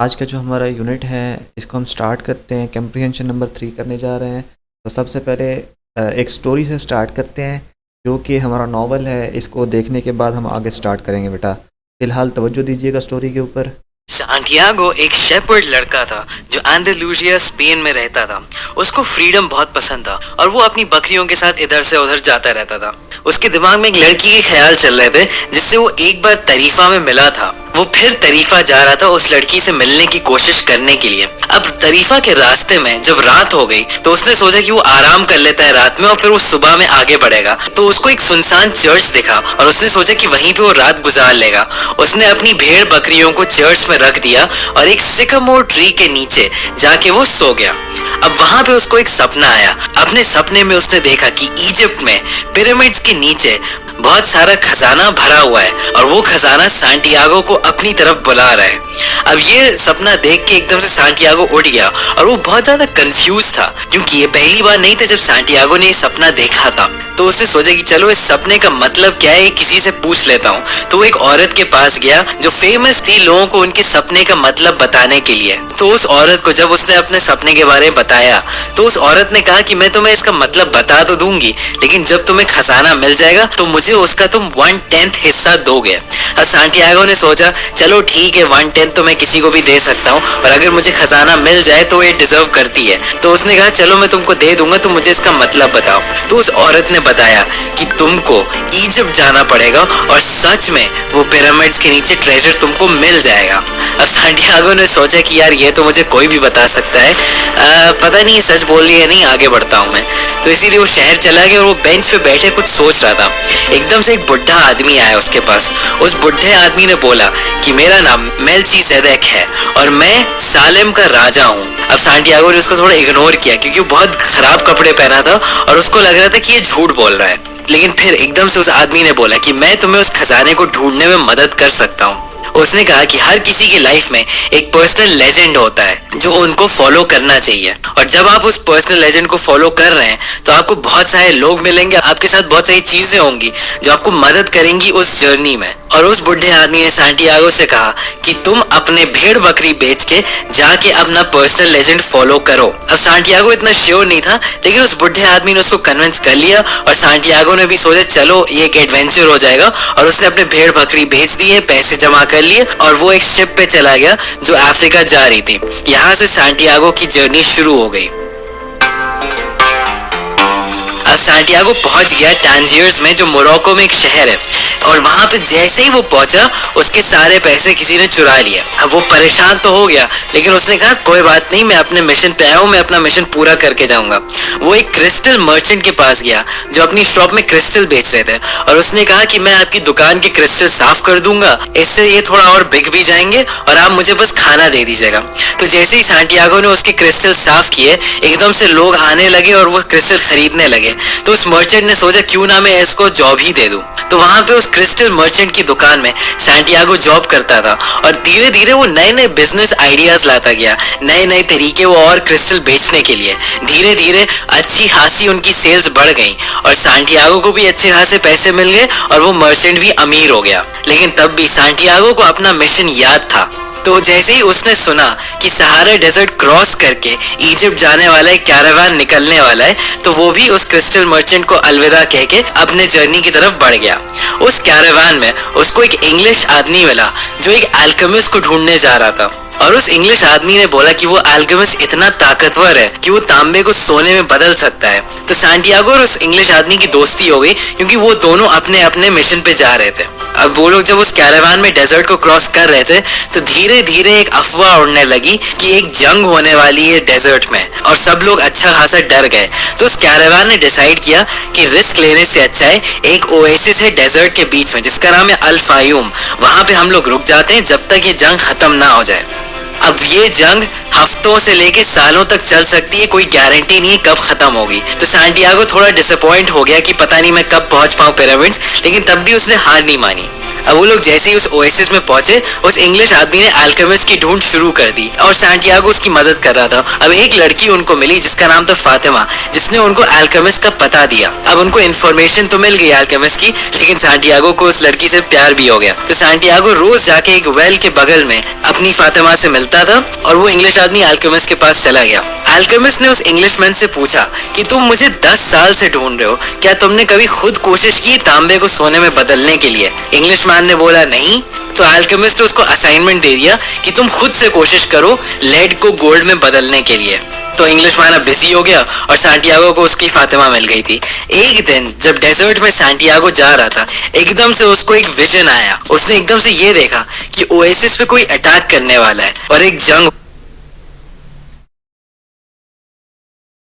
आज का जो हमारा यूनिट है इसको हम स्टार्ट करते हैं। कंप्रीहेंशन नंबर 3 करने जा रहे हैं। तो सबसे पहले एक स्टोरी से स्टार्ट करते हैं जो कि हमारा नावल है। इसको देखने के बाद हम आगे स्टार्ट करेंगे। बेटा फ़िलहाल तवज्जो दीजिएगा स्टोरी के ऊपर। सांटियागो एक शेपर्ड लड़का था जो एंडालुसिया स्पेन में रहता था। उसको फ्रीडम बहुत पसंद था और वो अपनी बकरियों के साथ इधर से उधर जाता रहता था। उसके दिमाग में एक लड़की के ख्याल चल रहे थे जिससे वो एक बार तरीफा में मिला था। वो फिर तरीफा जा रहा था उस लड़की से मिलने की कोशिश करने के लिए। अब तरीफा के रास्ते में जब रात हो गई तो उसने सोचा कि वो आराम कर लेता है रात में और फिर वो सुबह में आगे बढ़ेगा। तो उसको एक सुनसान चर्च दिखा और उसने सोचा कि वहीं पे वो रात गुजार लेगा। उसने अपनी भेड़ बकरियों को चर्च में रख दिया और एक सिकामोर ट्री के नीचे जाके वो सो गया। अब वहां पे उसको एक सपना आया। अपने सपने में उसने देखा कि इजिप्ट में पिरामिड्स के नीचे बहुत सारा खजाना भरा हुआ है और वो खजाना सांटियागो को अपनी तरफ बुला रहा है। अब ये सपना देख के एकदम से सांटियागो उठ गया और वो बहुत ज्यादा कंफ्यूज था क्योंकि ये पहली बार नहीं था जब सांटियागो ने ये सपना देखा था। तो उसने सोचा कि चलो इस सपने का मतलब क्या है किसी से पूछ लेता हूँ। तो वो एक औरत के पास गया जो फेमस थी लोगों को उनके सपने का मतलब बताने के लिए। तो उस औरत को जब उसने अपने सपने के बारे में बताया तो उस औरत ने कहा कि मैं तुम्हें इसका मतलब बता तो दूंगी लेकिन जब तुम्हें खजाना मिल जाएगा तो मुझे उसका तुम 1/10 हिस्सा दोगे। अब सांटियागो ने सोचा चलो ठीक है 1/10 तो मैं किसी को भी दे सकता हूँ और अगर मुझे खजाना मिल जाए तो ये डिजर्व करती है। तो उसने कहा चलो मैं तुमको दे दूंगा, तो मुझे इसका मतलब बताओ। तो उस औरत ने बताया कि तुमको इजिप्ट जाना पड़ेगा और सच में वो पिरामिड्स के नीचे ट्रेजर तुमको मिल जाएगा। अब सांटियागो ने सोचा कि यार ये तो मुझे कोई भी बता सकता है, पता नहीं सच बोल रही है नहीं, आगे बढ़ता हूँ मैं। तो इसीलिए वो शहर चला गया और वो बेंच पे बैठे कुछ सोच रहा था। एकदम से एक बुढ़ा आदमी आया उसके पास। उस बुढ़े आदमी ने बोला कि मेरा नाम मेल्चीजेदेक है और मैं सालेम का राजा हूँ। अब सांटियागो ने उसको थोड़ा इग्नोर किया क्योंकि वो बहुत खराब कपड़े पहना था और उसको लग रहा था कि ये झूठ बोल रहा है। लेकिन फिर एकदम से उस आदमी ने बोला कि मैं तुम्हें उस खजाने को ढूंढने में मदद कर सकता हूँ। उसने कहा कि हर किसी की लाइफ में एक पर्सनल लेजेंड होता है जो उनको फॉलो करना चाहिए और जब आप उस पर्सनल लेजेंड को फॉलो कर रहे हैं तो आपको बहुत सारे लोग मिलेंगे, आपके साथ बहुत सारी चीजें होंगी जो आपको मदद करेंगी उस जर्नी में। और उस बुढ़े आदमी ने सांटियागो से कहा कि तुम अपने भेड़ बकरी बेच के जाके अपना पर्सनल लेजेंड फॉलो करो। अब सांटियागो इतना श्योर नहीं था लेकिन उस बुढ़े आदमी ने उसको कन्विंस कर लिया और सांटियागो ने भी सोचा चलो ये एक एडवेंचर हो जाएगा और उसने अपने भेड़ बकरी बेच दिए, पैसे जमा कर लिए और वो एक शिप पे चला गया जो अफ्रीका जा रही थी। यहाँ से सांटियागो की जर्नी शुरू हो गई। अब सांटियागो पहुंच गया टांजियर्स में जो मोरक्को में एक शहर है और वहां पे जैसे ही वो पहुंचा उसके सारे पैसे किसी ने चुरा लिए। अब वो परेशान तो हो गया लेकिन उसने कहा कोई बात नहीं, मैं अपने मिशन पे आया हूँ, मैं अपना मिशन पूरा करके जाऊंगा। वो एक क्रिस्टल मर्चेंट के पास गया जो अपनी शॉप में क्रिस्टल बेच रहे थे और उसने कहा कि मैं आपकी दुकान के क्रिस्टल साफ कर दूंगा, इससे ये थोड़ा और बिक भी जाएंगे और आप मुझे बस खाना दे दीजिएगा। तो जैसे ही सांटियागो ने उसके क्रिस्टल साफ किए एकदम से लोग आने लगे और वो क्रिस्टल खरीदने लगे। तो उस मर्चेंट ने सोचा क्यों ना मैं इसको जॉब ही दे दूं। तो वहां पे उस क्रिस्टल मर्चेंट की दुकान में सांटियागो जॉब करता था और धीरे धीरे वो नए नए बिजनेस आइडियाज लाता गया, नए नए तरीके वो और क्रिस्टल बेचने के लिए। धीरे धीरे अच्छी खासी उनकी सेल्स बढ़ गई और सांटियागो को भी अच्छे खासे पैसे मिल गए और वो मर्चेंट भी अमीर हो गया। लेकिन तब भी सांटियागो को अपना मिशन याद था। तो जैसे ही उसने सुना कि सहारा डेजर्ट क्रॉस करके इजिप्ट जाने वाला एक कैरावान निकलने वाला है तो वो भी उस क्रिस्टल मर्चेंट को अलविदा कह के अपने जर्नी की तरफ बढ़ गया। उस कैरावान में उसको एक इंग्लिश आदमी मिला जो एक अल्केमिस्ट को ढूंढने जा रहा था और उस इंग्लिश आदमी ने बोला कि वो अल्केमिस्ट इतना ताकतवर है कि वो तांबे को सोने में बदल सकता है। तो सांटियागो और उस इंग्लिश आदमी की दोस्ती हो गई क्योंकि वो दोनों अपने अपने मिशन पे जा रहे थे। अब वो लोग जब उस कैरावान में डेजर्ट को क्रॉस कर रहे थे तो धीरे धीरे एक अफवाह उड़ने लगी कि एक जंग होने वाली है डेजर्ट में और सब लोग अच्छा खासा डर गए। तो उस कैरावान ने डिसाइड किया कि रिस्क लेने से अच्छा है एक ओएसिस है डेजर्ट के बीच में जिसका नाम है अल फायूम, वहां पे हम लोग रुक जाते हैं जब तक ये जंग खत्म ना हो जाए। अब ये जंग हफ्तों से लेके सालों तक चल सकती है, कोई गारंटी नहीं कब खत्म होगी। तो सांटियागो थोड़ा डिसअपॉइंट हो गया कि पता नहीं मैं कब पहुंच पाऊं पिरामिड्स, लेकिन तब भी उसने हार नहीं मानी। अब वो लोग जैसे ही उस ओएसिस में पहुंचे, उस इंग्लिश आदमी ने अल्केमिस्ट की ढूंढ शुरू कर दी और सांटियागो उसकी मदद कर रहा था। अब एक लड़की उनको मिली जिसका नाम था फातिमा, जिसने उनको अल्केमिस्ट का पता दिया। अब उनको इन्फॉर्मेशन तो मिल गई अल्केमिस्ट की, लेकिन सांटियागो को उस लड़की से प्यार भी हो गया। तो सांटियागो रोज जाके एक वेल के बगल में अपनी फातिमा से मिलता था और वो इंग्लिश आदमी अल्केमिस्ट के पास चला गया। अल्केमिस्ट ने उस इंग्लिशमैन से पूछा कि तुम मुझे 10 साल से ढूंढ रहे हो, क्या तुमने कभी खुद कोशिश की तांबे को सोने में बदलने के लिए? इंग्लिशमैन ने बोला नहीं। तो अल्केमिस्ट ने उसको असाइनमेंट दे दिया कि तुम खुद से कोशिश करो लेड को गोल्ड में बदलने के लिए। तो इंग्लिशमैन अब बिजी हो गया और सांटियागो को उसकी फातिमा मिल गई थी। एक दिन जब डेजर्ट में सांटियागो जा रहा था, एकदम से उसको एक विजन आया। उसने एकदम से ये देखा कि ओएसिस पे कोई अटैक करने वाला है और एक जंग।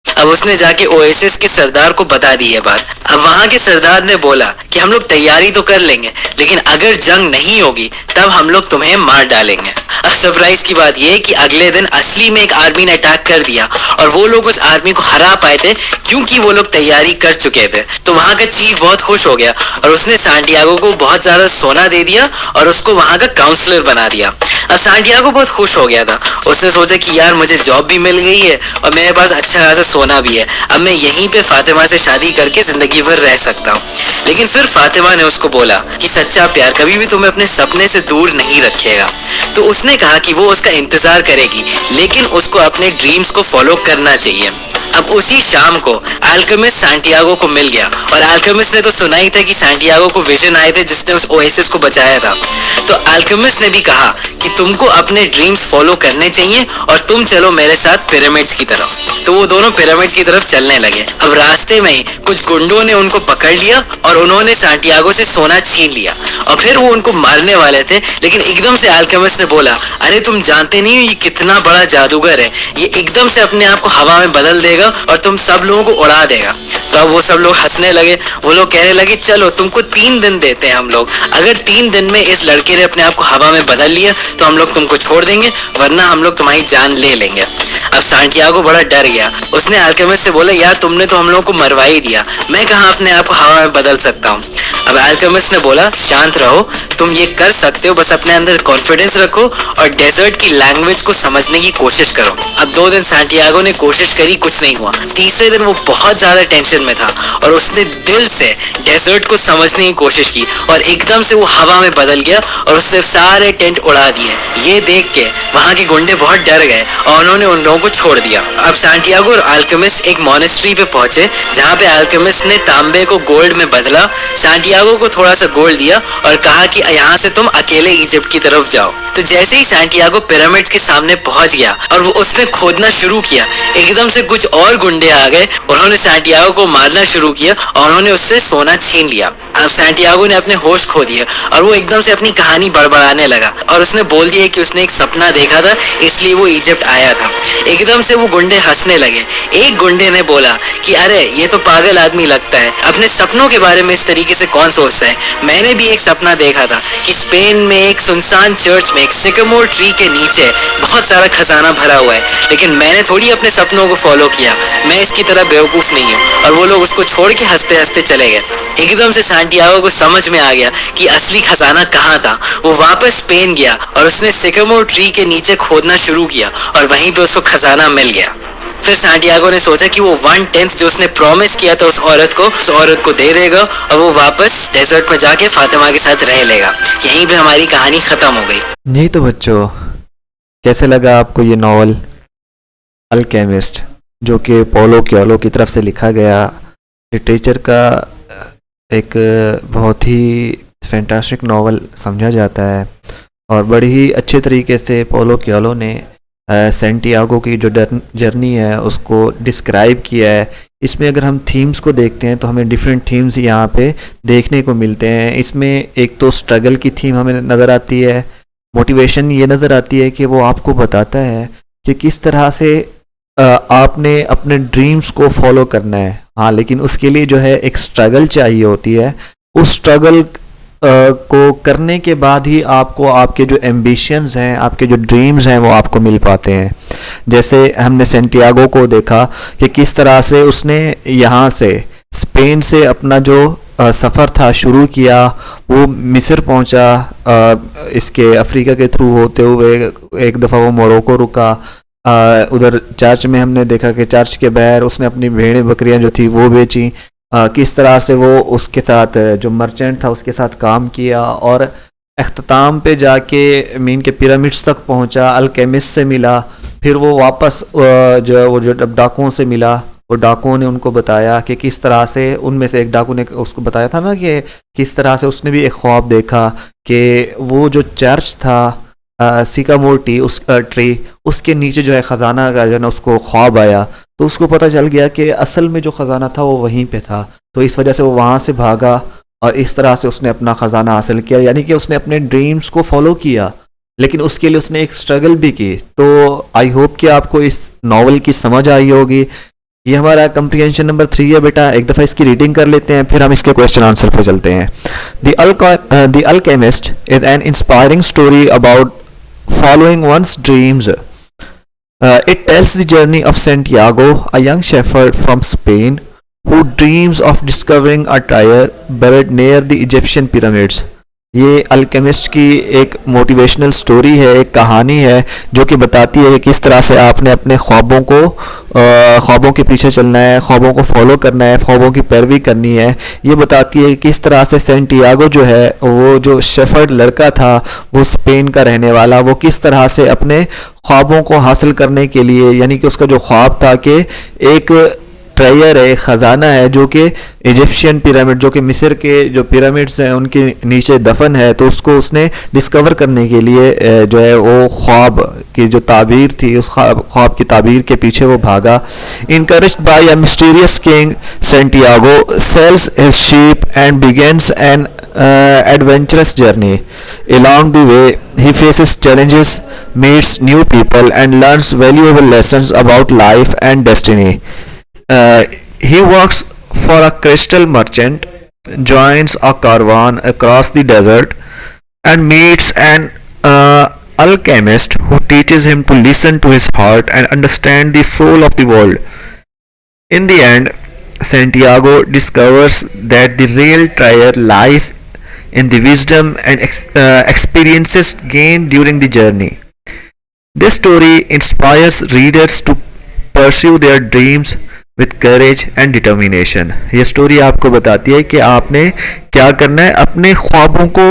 अब उसने जाके ओएसिस के सरदार को बता दी है बात। अब वहां के सरदार ने बोला कि हम लोग तैयारी तो कर लेंगे, लेकिन अगर जंग नहीं होगी तब हम लोग तुम्हें मार डालेंगे। अब सरप्राइज की बात यह है कि अगले दिन असली में एक आर्मी ने अटैक कर दिया और वो लोग उस आर्मी को हरा पाए थे क्योंकि वो लोग तैयारी कर चुके थे। तो वहां का चीफ बहुत खुश हो गया और उसने सांटियागो को बहुत ज्यादा सोना दे दिया और उसको वहां का काउंसलर बना दिया। अब सांटियागो बहुत खुश हो गया था। उसने सोचा कि यार मुझे जॉब भी मिल गई है और मेरे पास अच्छा खासा सोना भी है, अब मैं यहीं पे फातिमा से शादी करके जिंदगी भर रह सकता हूँ। लेकिन फिर फातिमा ने उसको बोला कि सच्चा प्यार कभी भी तुम्हें अपने सपने से दूर नहीं रखेगा। तो उसने कहा कि वो उसका इंतजार करेगी, लेकिन उसको अपने ड्रीम्स को फॉलो करना चाहिए। अब उसी शाम को अल्केमिस्ट सांटियागो को मिल गया और अल्केमिस्ट ने तो सुना ही था कि सांटियागो को विजन आए थे जिसने उस ओएसिस को बचाया था। तो अल्केमिस्ट ने भी कहा कि तुमको अपने ड्रीम्स फॉलो करने चाहिए और तुम चलो मेरे साथ पिरामिड्स की तरफ। तो वो दोनों पिरामिड की तरफ चलने लगे। अब रास्ते में कुछ गुंडों ने उनको पकड़ लिया और उन्होंने सांटियागो से सोना छीन लिया और फिर वो उनको मारने वाले थे, लेकिन एकदम से अल्केमिस्ट ने बोला, अरे तुम जानते नहीं हो ये कितना बड़ा जादूगर है, ये एकदम से अपने आप को हवा में बदल देगा और तुम सब लोगों को उड़ा देगा। तो अब वो सब लोग हंसने लगे। वो लोग कहने लगे चलो तुमको 3 दिन देते हैं हम लोग, अगर 3 दिन में इस लड़के ने अपने आप को हवा में बदल लिया तो हम लोग तुमको छोड़ देंगे, वरना हम लोग तुम्हारी जान ले लेंगे। अब सांटियागो बड़ा डर गया। उसने अल्केमिस्ट से बोला, यार तुमने तो हम लोगों को मरवा ही दिया, मैं कहाँ अपने आप को हवा में बदल सकता हूँ। अब अल्केमिस्ट ने बोला, शांत रहो, तुम ये कर सकते हो, बस अपने अंदर कॉन्फिडेंस रखो और डेजर्ट की लैंग्वेज को समझने की कोशिश करो। अब 2 दिन सांटियागो ने कोशिश करी, कुछ नहीं हुआ। तीसरे दिन वो बहुत ज्यादा टेंशन में था और उसने दिल से डेजर्ट को समझने की कोशिश की और एकदम से वो हवा में बदल गया और उसने सारे टेंट उड़ा दिए। ये देख के वहां के गुंडे बहुत डर गए और उन्होंने उन लोगों को छोड़ दिया। अब सांटियागो और अल्केमिस्ट एक मॉनेस्ट्री पे पहुंचे जहाँ पे अल्केमिस्ट ने तांबे को गोल्ड में बदला, सांटियागो को थोड़ा सा गोल्ड दिया और कहा कि यहाँ से तुम अकेले इजिप्ट की तरफ जाओ। तो जैसे ही सांटियागो पिरामिड के सामने पहुंच गया और वो उसने खोदना शुरू किया, एकदम से कुछ और गुंडे आ गए, उन्होंने सांटियागो को मारना शुरू किया और उन्होंने उससे सोना छीन लिया। अब सांटियागो ने अपने होश खो दिए और वो एकदम से अपनी कहानी बड़बड़ाने लगा और उसने बोल दिया कि उसने एक सपना देखा था इसलिए वो इजिप्ट आया था। एकदम से वो गुंडे हंसने लगे। एक गुंडे ने बोला कि अरे ये तो पागल आदमी लगता है, अपने सपनों के बारे में इस तरीके से कौन सोचता है, मैंने भी एक सपना देखा था कि स्पेन में एक सुनसान चर्च में एक सिकामोर ट्री के नीचे बहुत सारा खजाना भरा हुआ है, लेकिन मैंने थोड़ी अपने सपनों को फॉलो किया, मैं इसकी तरह बेवकूफ नहीं हूँ। और वो लोग उसको छोड़ के हंसते हंसते चले गए। एकदम से सांटियागो को समझ में आ गया कि असली खजाना कहाँ था। वो वापस स्पेन गया और उसने सिकामोर ट्री के नीचे खोदना शुरू किया और वहीं पे उसको खजाना मिल गया। फिर सांटियागो ने सोचा कि वो 1/10 जो उसने प्रॉमिस किया था उस औरत को दे देगा और वो वापस डेजर्ट में जाके फातिमा के साथ रह लेगा। यहीं पे हमारी कहानी खत्म हो गई। जी तो बच्चों, कैसे लगा आपको ये नॉवल अल्केमिस्ट, जो कि पोलो कोएल्हो की तरफ से लिखा गया लिटरेचर का एक बहुत ही फैंटास्टिक नॉवल समझा जाता है और बड़ी ही अच्छे तरीके से पोलो कोएल्हो ने सैंटियागो की जो जर्नी है उसको डिस्क्राइब किया है। इसमें अगर हम थीम्स को देखते हैं तो हमें डिफरेंट थीम्स यहाँ पे देखने को मिलते हैं। इसमें एक तो स्ट्रगल की थीम हमें नज़र आती है, मोटिवेशन ये नज़र आती है कि वो आपको बताता है कि किस तरह से आपने अपने ड्रीम्स को फॉलो करना है। हाँ, लेकिन उसके लिए जो है एक स्ट्रगल चाहिए होती है। उस स्ट्रगल को करने के बाद ही आपको आपके जो एम्बिशंस हैं, आपके जो ड्रीम्स हैं वो आपको मिल पाते हैं। जैसे हमने सैंटियागो को देखा कि किस तरह से उसने यहाँ से स्पेन से अपना जो सफ़र था शुरू किया, वो मिस्र पहुंचा, इसके अफ्रीका के थ्रू होते हुए एक दफ़ा वो मोरक्को रुका। उधर चर्च में हमने देखा कि चर्च के बाहर उसने अपनी भेड़ें बकरियां जो थी वो बेची। किस तरह से वो उसके साथ जो मर्चेंट था उसके साथ काम किया, और अख्ताम पे जाके मीन के पिरामिड्स तक पहुंचा, अल्केमिस्ट से मिला। फिर वो वापस जो डाकुओं से मिला, वो डाकुओं ने उनको बताया कि किस तरह से, उनमें से एक डाकू ने उसको बताया था ना कि किस तरह से उसने भी एक ख्वाब देखा कि वो जो चर्च था सिकामोर ट्री, उसके नीचे जो है ख़जाना का जो है ना उसको ख्वाब आया। तो उसको पता चल गया कि असल में जो ख़जाना था वो वहीं पे था। तो इस वजह से वो वहाँ से भागा और इस तरह से उसने अपना ख़जाना हासिल किया, यानी कि उसने अपने ड्रीम्स को फॉलो किया, लेकिन उसके लिए उसने एक स्ट्रगल भी की। तो आई होप कि आपको इस नावल की समझ आई होगी। ये हमारा कंप्रीहेंशन नंबर 3 है बेटा। एक दफ़ा इसकी रीडिंग कर लेते हैं, फिर हम इसके क्वेश्चन आंसर पे चलते हैं। The alchemist is an inspiring story about following one's dreams. It tells the journey of Santiago, a young shepherd from Spain who dreams of discovering a treasure buried near the Egyptian pyramids. ये alchemist की एक motivational story है, एक कहानी है जो कि बताती है कि किस तरह से आपने अपने ख्वाबों के पीछे चलना है, ख्वाबों को फॉलो करना है, ख्वाबों की पैरवी करनी है। ये बताती है कि किस तरह से सेंटियागो जो है, वो जो शेफर्ड लड़का था, वो स्पेन का रहने वाला, वो किस तरह से अपने ख्वाबों को हासिल करने के लिए, यानी कि उसका जो ख्वाब था कि एक ट्रेजर है, ख़जाना है जो कि इजिप्शियन पिरामिड, जो कि मिस्र के जो पिरामिड्स हैं उनके नीचे दफन है, तो उसको उसने डिस्कवर करने के लिए जो है वो ख्वाब की जो ताबीर थी, उस ख्वाब की ताबीर के पीछे वो भागा। Encouraged by a mysterious king, Santiago sells his sheep and begins an adventurous journey. Along the way, he faces challenges, meets new people, and learns valuable lessons about life and destiny. He works for a crystal merchant, joins a caravan across the desert, and meets an alchemist who teaches him to listen to his heart and understand the soul of the world. In the end, Santiago discovers that the real treasure lies in the wisdom and experiences gained during the journey. This story inspires readers to pursue their dreams with courage and determination. ये story आपको बताती है कि आपने क्या करना है, अपने ख्वाबों को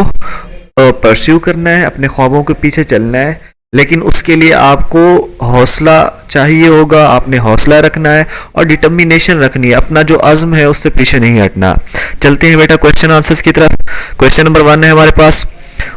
परस्यू करना है, अपने ख्वाबों के पीछे चलना है, लेकिन उसके लिए आपको हौसला चाहिए होगा, आपने हौसला रखना है और डिटर्मिनेशन रखनी है, अपना जो अज़्म है उससे पीछे नहीं हटना। चलते हैं बेटा क्वेश्चन आंसर्स की तरफ। क्वेश्चन नंबर 1 है हमारे पास,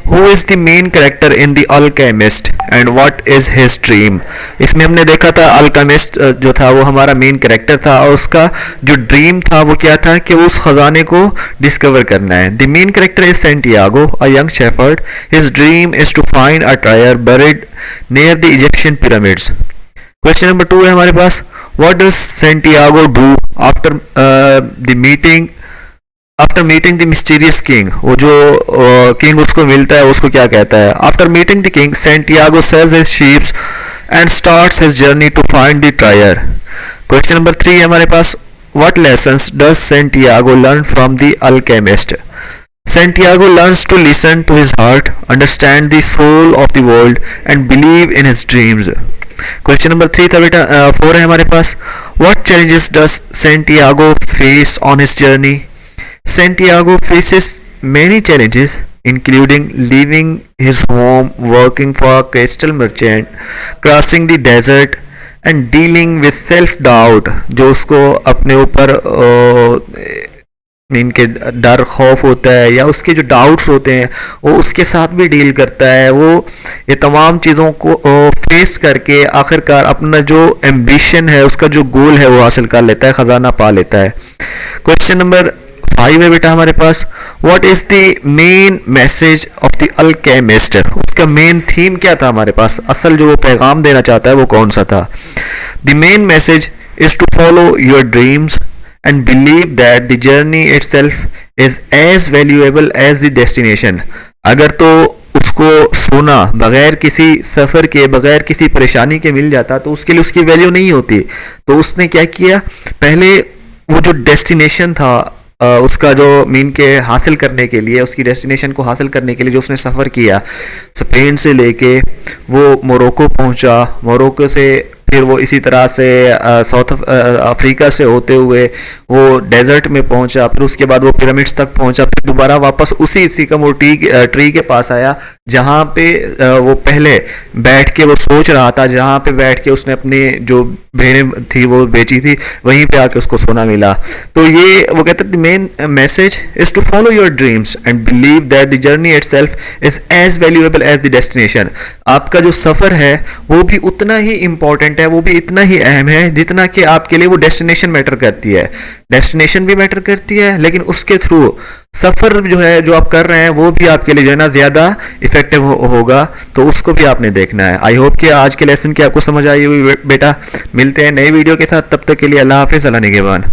who is the main character in the Alchemist and what is his dream. इसमें हमने देखा था अल्केमिस्ट जो था वो हमारा मेन कैरेक्टर था और उसका जो ड्रीम था वो क्या था कि उस खजाने को डिस्कवर करना है। The main character is Santiago, a young shepherd. His dream is to find a treasure buried near the Egyptian pyramids. Question number 2 है हमारे पास, what does Santiago do after the meeting the mysterious king। वो जो king उसको मिलता है उसको क्या कहता है। After meeting the king, Santiago sells his sheep and starts his journey to find the treasure. Question number 3 है हमारे पास, what lessons does Santiago learn from the alchemist। Santiago learns to listen to his heart, understand the soul of the world and believe in his dreams. Question number 3 था बेटा 4 है हमारे पास, what challenges does Santiago face on his journey। Santiago faces many challenges including leaving his home, working for a crystal merchant, crossing the desert and dealing with self-doubt, जो उसको अपने ऊपर इनके डर खौफ होता है या उसके जो डाउट्स होते हैं वो उसके साथ भी डील करता है। वो ये तमाम चीज़ों को फेस करके आखिरकार अपना जो एम्बिशन है, उसका जो गोल है वो हासिल कर लेता है, ख़जाना पा लेता है। क्वेश्चन नंबर 5 है बेटा हमारे पास, what is the main message of the Alchemist. उसका मेन थीम क्या था हमारे पास, असल जो वो पैगाम देना चाहता है वो कौन सा था। The main message is to follow your dreams and believe that the journey itself is as valuable as the destination। अगर तो उसको सोना बगैर किसी सफ़र के, बगैर किसी परेशानी के मिल जाता तो उसके लिए उसकी वैल्यू नहीं होती। तो उसने क्या किया, पहले वो जो डेस्टिनेशन था उसका जो मीन के हासिल करने के लिए, उसकी डेस्टिनेशन को हासिल करने के लिए जो उसने सफ़र किया, स्पेन से लेके वो मोरक्को पहुंचा, मोरक्को से फिर वो इसी तरह से साउथ अफ्रीका से होते हुए वो डेजर्ट में पहुंचा, फिर उसके बाद वो पिरामिड्स तक पहुंचा, फिर दोबारा वापस उसी सिकामोर ट्री के पास आया जहाँ पे वो पहले बैठ के वो सोच रहा था, जहाँ पे बैठ के उसने अपनी जो भेड़ें थी वो बेची थी, वहीं पे आके उसको सोना मिला। तो ये वो कहते थे main message is to follow your dreams and believe that the journey itself is as valuable as the destination. आपका जो सफ़र है वो भी उतना ही इंपॉर्टेंट है, वो भी इतना ही अहम है जितना कि आपके लिए वो डेस्टिनेशन मैटर करती है। डेस्टिनेशन भी मैटर करती है, लेकिन उसके थ्रू सफ़र जो है जो आप कर रहे हैं वो भी आपके लिए जो है ना ज़्यादा इफेक्टिव होगा, तो उसको भी आपने देखना है। आई होप कि आज के लेसन की आपको समझ आई हुई बेटा। मिलते हैं नई वीडियो के साथ, तब तक के लिए अल्लाह हाफिज़, अल्लाह निगहबान।